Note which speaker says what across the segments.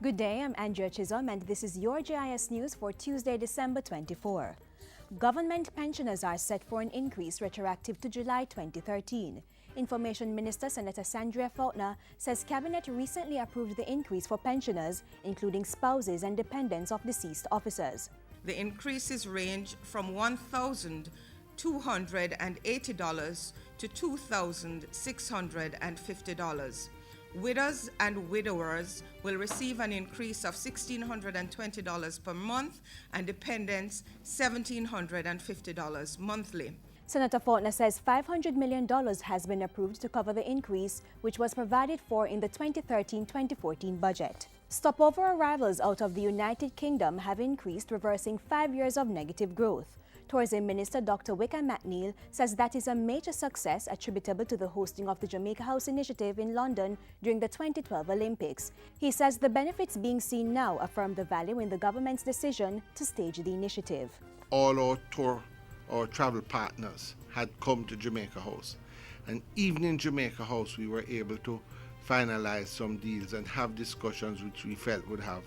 Speaker 1: Good day, I'm Andrea Chisholm and this is your GIS News for Tuesday, December 24. Government pensioners are set for an increase retroactive to July 2013. Information Minister Senator Sandria Faulkner says Cabinet recently approved the increase for pensioners, including spouses and dependents of deceased officers.
Speaker 2: The increases range from $1,280 to $2,650. Widows and widowers will receive an increase of $1,620 per month and dependents $1,750 monthly.
Speaker 1: Senator Faulkner says $500 million has been approved to cover the increase, which was provided for in the 2013-2014 budget. Stopover arrivals out of the United Kingdom have increased, reversing 5 years of negative growth. Tourism Minister Dr. Wickham McNeill says that is a major success attributable to the hosting of the Jamaica House initiative in London during the 2012 Olympics. He says the benefits being seen now affirm the value in the government's decision to stage the initiative.
Speaker 3: All our travel partners had come to Jamaica House, and even in Jamaica House we were able to finalize some deals and have discussions which we felt would have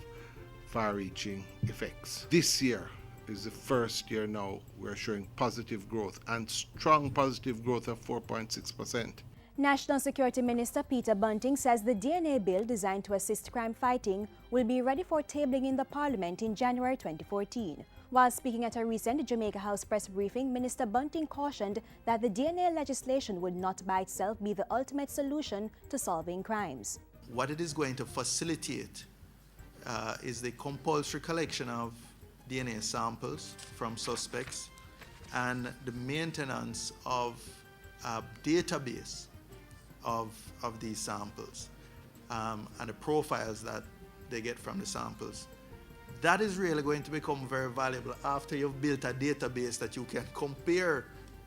Speaker 3: far-reaching effects. This year is the first year now we're showing positive growth, and strong positive growth of 4.6%.
Speaker 1: National Security Minister Peter Bunting says the DNA bill designed to assist crime fighting will be ready for tabling in the Parliament in January 2014. While speaking at a recent Jamaica House press briefing, Minister Bunting cautioned that the DNA legislation would not by itself be the ultimate solution to solving crimes.
Speaker 4: What it is going to facilitate is the compulsory collection of DNA samples from suspects and the maintenance of a database of these samples and the profiles that they get from the samples. That is really going to become very valuable after you've built a database that you can compare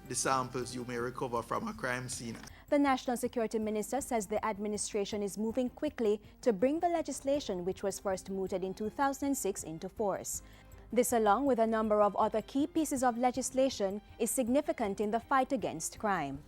Speaker 4: the samples you may recover from a crime scene.
Speaker 1: The National Security Minister says the administration is moving quickly to bring the legislation, which was first mooted in 2006, into force. This, along with a number of other key pieces of legislation, is significant in the fight against crime.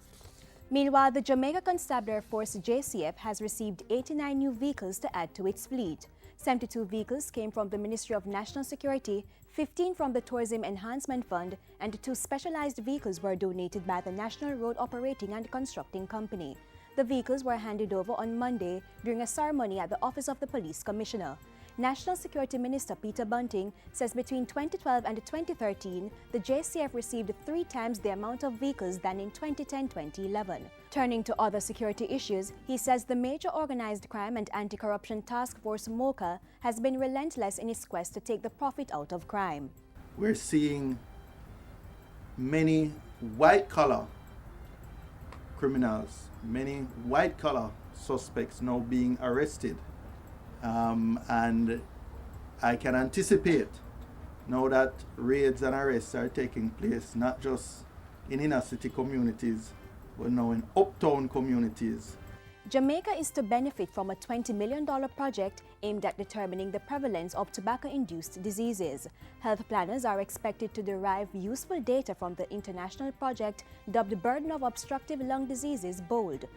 Speaker 1: Meanwhile, the Jamaica Constabulary Force JCF has received 89 new vehicles to add to its fleet. 72 vehicles came from the Ministry of National Security, 15 from the Tourism Enhancement Fund, and 2 specialized vehicles were donated by the National Road Operating and Constructing Company. The vehicles were handed over on Monday during a ceremony at the Office of the Police Commissioner. National Security Minister Peter Bunting says between 2012 and 2013, the JCF received 3 times the amount of vehicles than in 2010-2011. Turning to other security issues, he says the Major Organized Crime and Anti-Corruption Task Force MOCA has been relentless in its quest to take the profit out of crime.
Speaker 4: We're seeing many white-collar criminals, many white-collar suspects now being arrested. And I can anticipate now that raids and arrests are taking place not just in inner city communities, but now in uptown communities.
Speaker 1: Jamaica is to benefit from a $20 million project aimed at determining the prevalence of tobacco-induced diseases. Health planners are expected to derive useful data from the international project dubbed Burden of Obstructive Lung Diseases BOLD.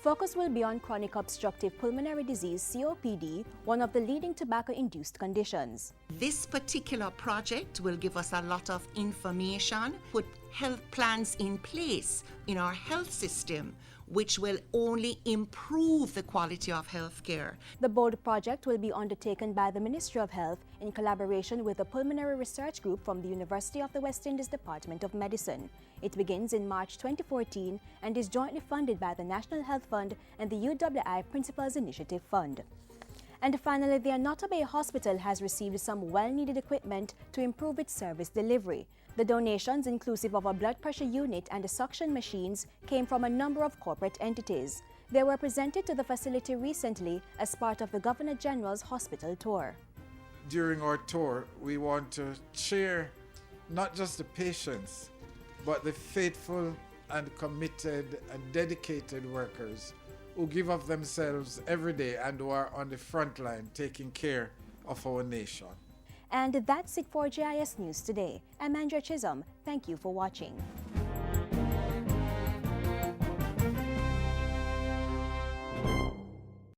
Speaker 1: Focus will be on chronic obstructive pulmonary disease, COPD, one of the leading tobacco-induced conditions.
Speaker 5: This particular project will give us a lot of information, put health plans in place in our health system, which will only improve the quality of health care.
Speaker 1: The BOLD project will be undertaken by the Ministry of Health in collaboration with the Pulmonary Research Group from the University of the West Indies Department of Medicine. It begins in March 2014 and is jointly funded by the National Health Fund and the UWI Principals Initiative Fund. And finally, the Anota Bay Hospital has received some well-needed equipment to improve its service delivery. The donations, inclusive of a blood pressure unit and the suction machines, came from a number of corporate entities. They were presented to the facility recently as part of the Governor General's hospital tour.
Speaker 6: During our tour, we want to cheer not just the patients, but the faithful and committed and dedicated workers who give of themselves every day and who are on the front line taking care of our nation.
Speaker 1: And that's it for GIS News today. I'm Andrea Chisholm. Thank you for watching.